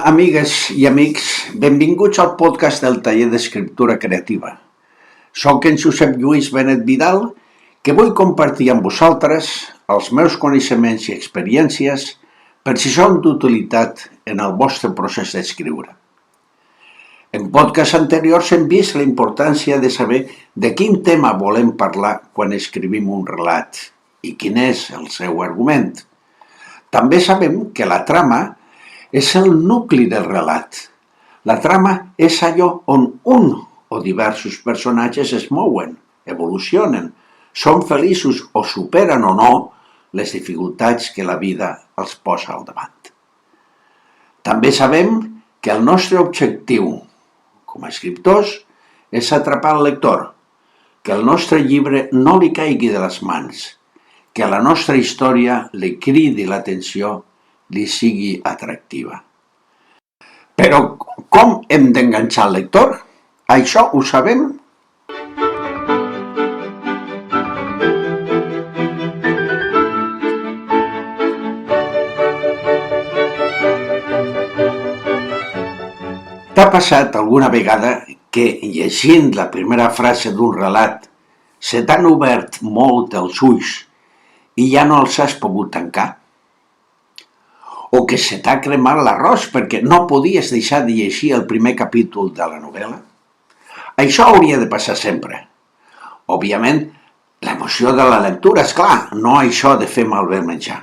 Amigues i amics, benvinguts al podcast del taller d'escriptura creativa. Soc en Josep Lluís Benet Vidal, que vull compartir amb vosaltres els meus coneixements i experiències per si són d'utilitat en el vostre procés d'escriure. En podcasts anteriors hem vist la importància de saber de quin tema volem parlar quan escrivim un relat i quin és el seu argument. També sabem que la trama és el nucli del relat. La trama és allò on un o diversos personatges es mouen, evolucionen, són feliços o superen o no les dificultats que la vida els posa al davant. També sabem que el nostre objectiu com a escriptors és atrapar el lector, que el nostre llibre no li caigui de les mans, que la nostra història li cridi l'atenció, li sigui atractiva. Però com hem d'enganxar el lector? Això ho sabem? T'ha passat alguna vegada que, llegint la primera frase d'un relat, se t'han obert molt els ulls i ja no els has pogut tancar? O que se t'ha cremat l'arròs perquè no podies deixar de llegir el primer capítol de la novel·la? Això hauria de passar sempre. Òbviament, l'emoció de la lectura, és clar, no això de fer malbé el menjar.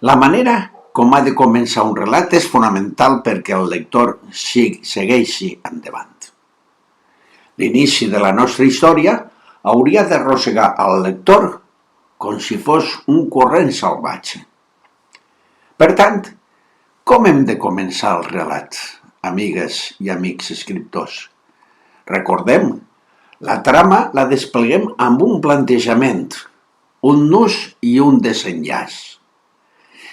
La manera com ha de començar un relat és fonamental perquè el lector segueixi endavant. L'inici de la nostra història hauria d'arrossegar al lector com si fos un corrent salvatge. Per tant, com hem de començar el relat, amigues i amics escriptors? Recordem, la trama la despleguem amb un plantejament, un nus i un desenllaç.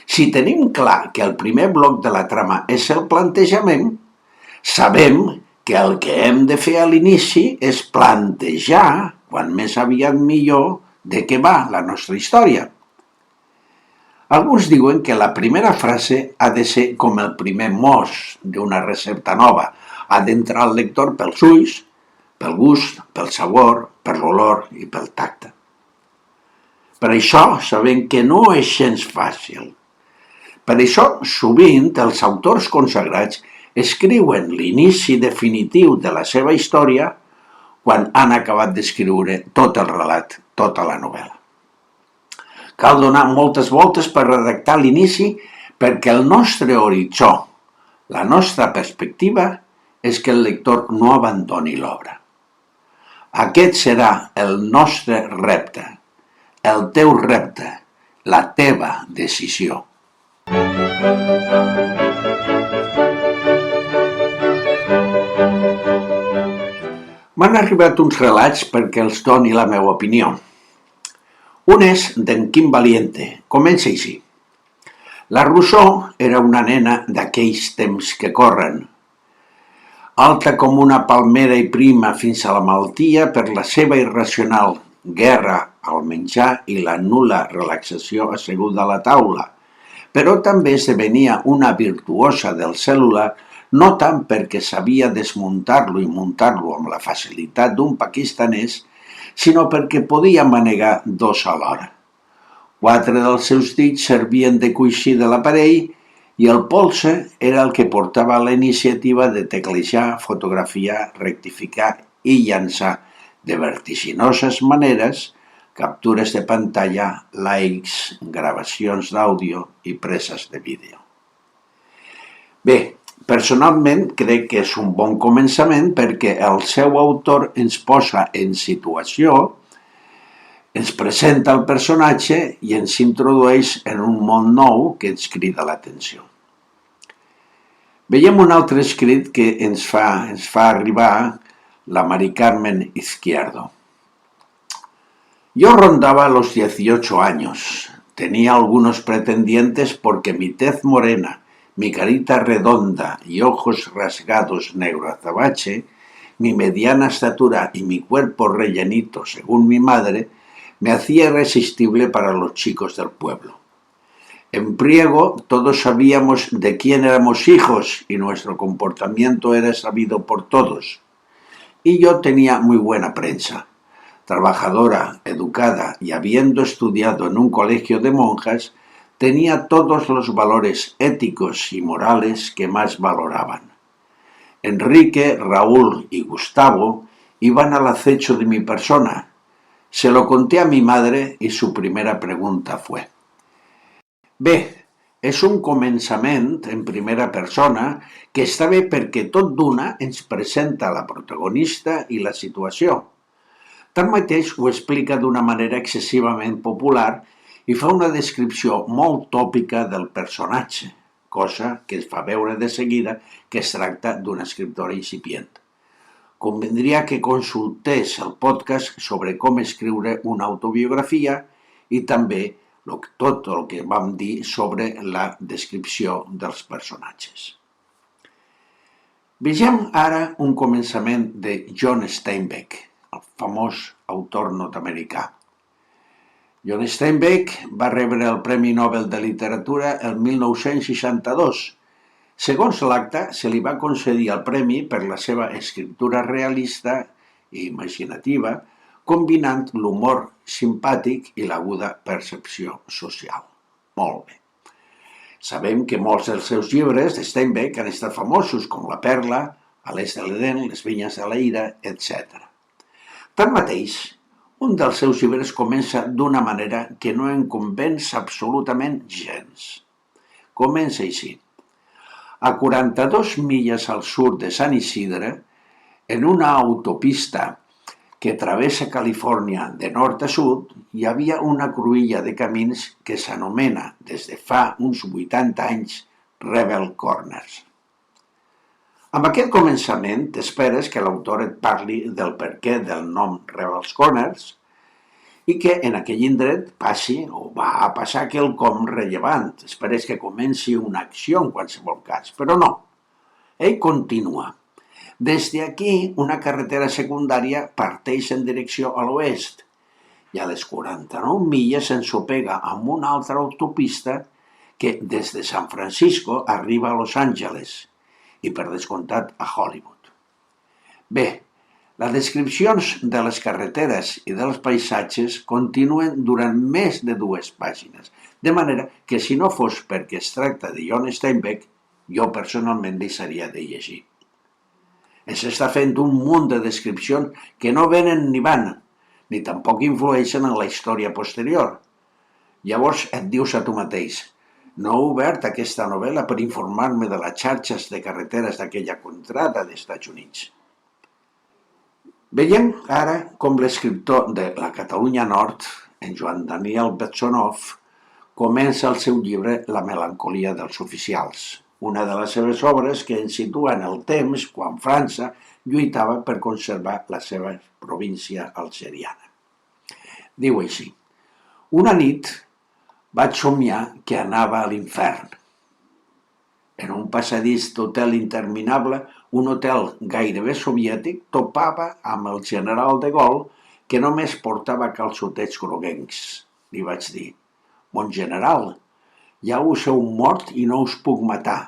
Si tenim clar que el primer bloc de la trama és el plantejament, sabem que el que hem de fer a l'inici és plantejar, quan més aviat millor, de què va la nostra història. Alguns diuen que la primera frase ha de ser com el primer mos d'una recepta nova, ha d'entrar el lector pels ulls, pel gust, pel sabor, per l'olor i pel tacte. Per això sabem que no és gens fàcil. Per això, sovint, els autors consagrats escriuen l'inici definitiu de la seva història quan han acabat d'escriure tot el relat, tota la novel·la. Cal donar moltes voltes per redactar l'inici perquè el nostre horitzó, la nostra perspectiva, és que el lector no abandoni l'obra. Aquest serà el nostre repte, el teu repte, la teva decisió. M'han arribat uns relats perquè els doni la meva opinió. Un és d'en Quim Valiente, comença així. La Rousseau era una nena d'aquells temps que corren. Alta com una palmera i prima fins a la malaltia per la seva irracional guerra al menjar i la nul·la relaxació asseguda a la taula, però també esdevenia una virtuosa del cèl·lular no tant perquè sabia desmuntar-lo i muntar-lo amb la facilitat d'un pakistanès, sinó perquè podia manegar dos alhora. 4 dels seus dits servien de coixí de l'aparell i el polze era el que portava la iniciativa de teclejar, fotografiar, rectificar i llançar de vertiginoses maneres captures de pantalla, likes, gravacions d'àudio i preses de vídeo. Bé, personalment crec que és un bon començament perquè el seu autor ens posa en situació, ens presenta el personatge i ens introdueix en un món nou que ens crida l'atenció. Veiem un altre escrit que ens fa arribar la Mari Carmen Izquierdo. Yo rondaba los 18 años. Tenía algunos pretendientes porque mi tez morena, mi carita redonda y ojos rasgados negro azabache, mi mediana estatura y mi cuerpo rellenito, según mi madre, me hacía irresistible para los chicos del pueblo. En Priego todos sabíamos de quién éramos hijos y nuestro comportamiento era sabido por todos. Y yo tenía muy buena prensa. Trabajadora, educada y habiendo estudiado en un colegio de monjas, tenía todos los valores éticos y morales que más valoraban. Enrique, Raúl y Gustavo iban al acecho de mi persona. Se lo conté a mi madre y su primera pregunta fue: bé, és un començament en primera persona que està bé perquè tot d'una ens presenta la protagonista i la situació. Tanmateix ho explica d'una manera excessivament popular i fa una descripció molt tòpica del personatge, cosa que es fa veure de seguida que es tracta d'una escriptora incipient. Convindria que consultés el podcast sobre com escriure una autobiografia i també tot el que vam dir sobre la descripció dels personatges. Vegem ara un començament de John Steinbeck, el famós autor nord-americà. John Steinbeck va rebre el Premi Nobel de Literatura el 1962. Segons l'acta, se li va concedir el premi per la seva escriptura realista i imaginativa, combinant l'humor simpàtic i l'aguda percepció social. Molt bé. Sabem que molts dels seus llibres de Steinbeck han estat famosos, com La perla, A l'est de l'Edén, Les vinyes de la ira, etc. Tanmateix, un dels seus llibres comença d'una manera que no em convenç absolutament gens. Comença així. A 42 milles al sud de Sant Isidre, en una autopista que travessa Califòrnia de nord a sud, hi havia una cruïlla de camins que s'anomena, des de fa uns 80 anys, Rebel Corners. Amb aquest començament t'esperes que l'autor et parli del perquè del nom Rebel Corners i que en aquell indret passi o va a passar quelcom rellevant. Esperes que comenci una acció en qualsevol cas, però no. Ell continua. Des d'aquí, una carretera secundària parteix en direcció a l'oest i a les 49 milles s'ensopega amb una altra autopista que des de San Francisco arriba a Los Angeles i, per descomptat, a Hollywood. Bé, les descripcions de les carreteres i dels paisatges continuen durant més de 2 pàgines, de manera que si no fos perquè es tracta de John Steinbeck, jo personalment deixaria de llegir. Es està fent un munt de descripcions que no venen ni van, ni tampoc influeixen en la història posterior. Llavors et dius a tu mateix: no he obert aquesta novel·la per informar-me de les xarxes de carreteres d'aquella contrada dels Estats Units. Veiem ara com l'escriptor de La Catalunya Nord, en Joan Daniel Betsonov, comença el seu llibre La melancolia dels oficials, una de les seves obres que ens situa en el temps quan França lluitava per conservar la seva província algeriana. Diu així: una nit vaig somiar que anava a l'infern. En un passadís d'hotel interminable, un hotel gairebé soviètic, topava amb el general de Gaulle, que només portava calçotets groguencs. Li vaig dir: mon general, ja us heu mort i no us puc matar.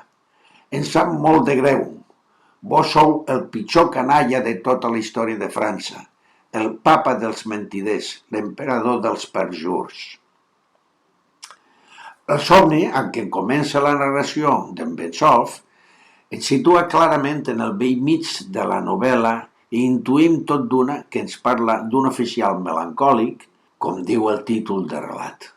Ens sap molt de greu. Vos sou el pitjor canalla de tota la història de França, el papa dels mentiders, l'emperador dels perjurs. El somni en què comença la narració d'en Betsov ens situa clarament en el vell mig de la novel·la i intuïm tot d'una que ens parla d'un oficial melancòlic, com diu el títol de relat.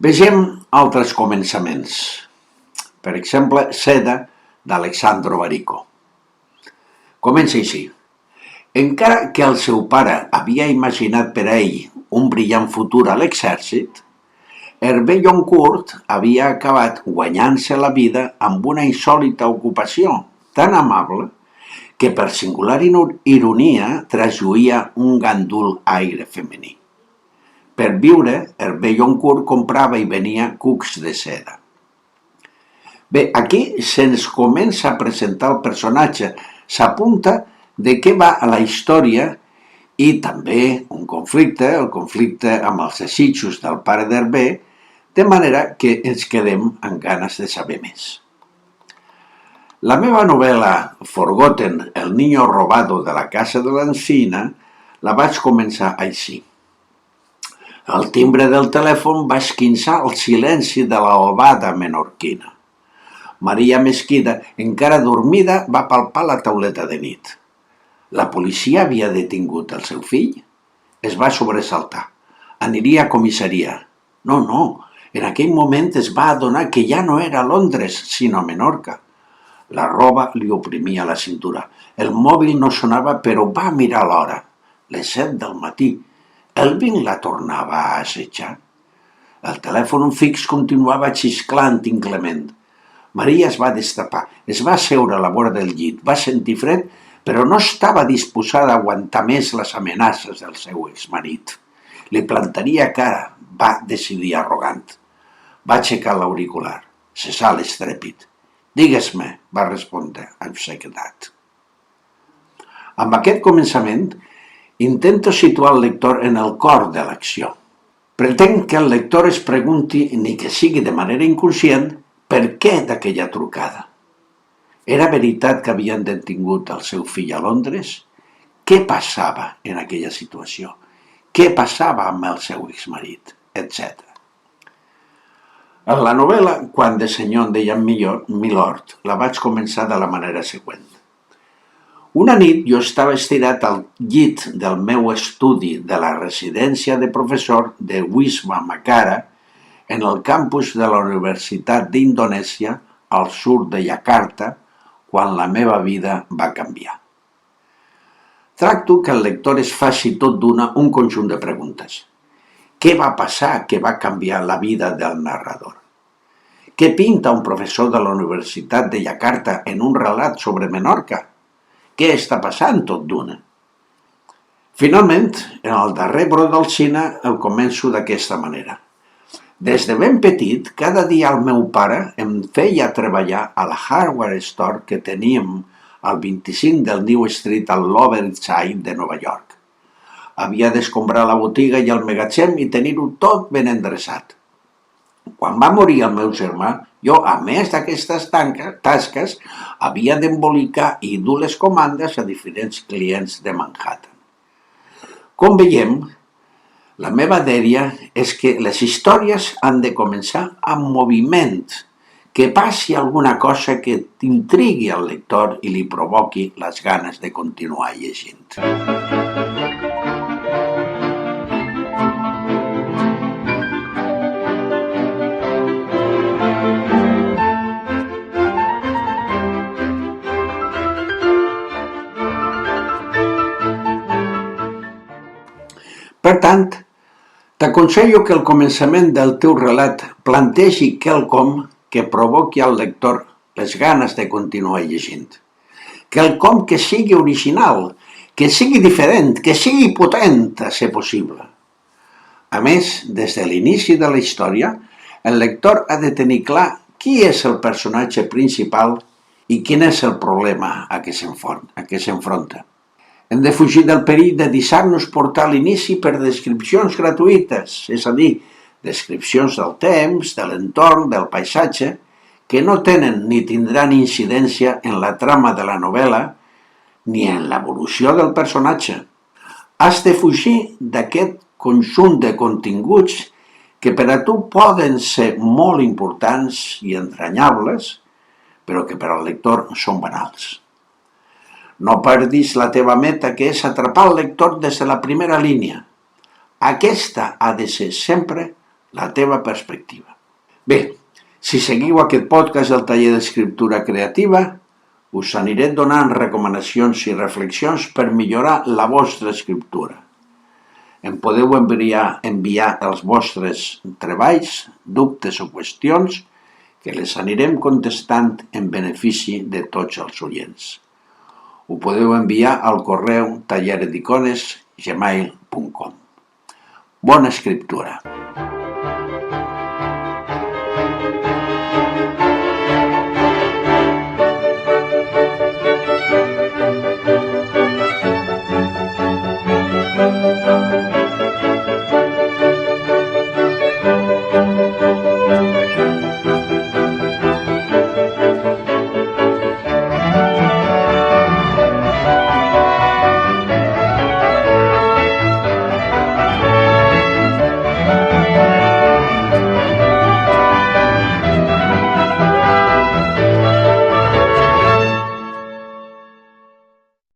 Vegem altres començaments. Per exemple, Seda, d'Alexandro Barico. Comença així. Encara que el seu pare havia imaginat per a ell un brillant futur a l'exèrcit, Hervé Joncourt havia acabat guanyant-se la vida amb una insòlita ocupació tan amable que per singular ironia traslluïa un gandul aire femení. Per viure, Hervé Joncourt comprava i venia cucs de seda. Bé, aquí se'ns comença a presentar el personatge s'apunta de què va a la història i també un conflicte, el conflicte amb els desitjos del pare d'Hervé, de manera que ens quedem amb ganes de saber més. La meva novel·la Forgotten, el niño robado de la casa de l'Encina, la vaig començar així. El timbre del telèfon va esquinçar el silenci de l'albada menorquina. Maria Mesquida, encara dormida, va palpar la tauleta de nit. La policia havia detingut el seu fill? Es va sobresaltar. Aniria a comissaria. No, en aquell moment es va adonar que ja no era Londres, sinó Menorca. La roba li oprimia la cintura. El mòbil no sonava, però va mirar l'hora. Les 7 del matí. El vinc la tornava a assetjar. El telèfon fix continuava xisclant inclement. Maria es va destapar, es va asseure a la vora del llit, va sentir fred, però no estava disposada a aguantar més les amenaces del seu exmarit. Li plantaria cara, va decidir arrogant. Va aixecar l'auricular. Cessà l'estrèpit. Digues-me, va respondre amb sequedat. Amb aquest començament, intento situar el lector en el cor de l'acció. Pretenc que el lector es pregunti, ni que sigui de manera inconscient, per què d'aquella trucada. Era veritat que havien detingut el seu fill a Londres? Què passava en aquella situació? Què passava amb el seu exmarit? Etc. En la novel·la, Quan de senyor en deien Milord, la vaig començar de la manera següent. Una nit jo estava estirat al llit del meu estudi de la residència de professor de Wisma Makara en el campus de la Universitat d'Indonèsia al sud de Jakarta, quan la meva vida va canviar. Tracto que el lector es faci tot d'una un conjunt de preguntes. Què va passar que va canviar la vida del narrador? Què pinta un professor de la Universitat de Jakarta en un relat sobre Menorca? Què està passant tot d'una? Finalment, en el darrer brot del cine el començo d'aquesta manera. Des de ben petit, cada dia el meu pare em feia treballar a la hardware store que teníem al 25 del New Street al Lower East Side de Nova York. Havia d'escombrar la botiga i el magatzem i tenir-ho tot ben endreçat. Quan va morir el meu germà, jo, a més d'aquestes tasques, havia d'embolicar i dur les comandes a diferents clients de Manhattan. Com veiem, la meva dèria és que les històries han de començar amb moviment, que passi alguna cosa que intrigui al lector i li provoqui les ganes de continuar llegint. Per tant, t'aconsello que al començament del teu relat plantegi quelcom que provoqui al lector les ganes de continuar llegint. Quelcom que sigui original, que sigui diferent, que sigui potent, a ser possible. A més, des de l'inici de la història, el lector ha de tenir clar qui és el personatge principal i quin és el problema a què s'enfronta. Hem de fugir del perill de deixar-nos portar a l'inici per descripcions gratuïtes, és a dir, descripcions del temps, de l'entorn, del paisatge, que no tenen ni tindran incidència en la trama de la novel·la ni en l'evolució del personatge. Has de fugir d'aquest conjunt de continguts que per a tu poden ser molt importants i entranyables, però que per al lector són banals. No perdis la teva meta, que és atrapar el lector des de la primera línia. Aquesta ha de ser sempre la teva perspectiva. Bé, si seguiu aquest podcast del taller d'escriptura creativa, us aniré donant recomanacions i reflexions per millorar la vostra escriptura. Em podeu enviar els vostres treballs, dubtes o qüestions que les anirem contestant en benefici de tots els oients. Ho podeu enviar al correu talleredicones@gmail.com. Bona escriptura!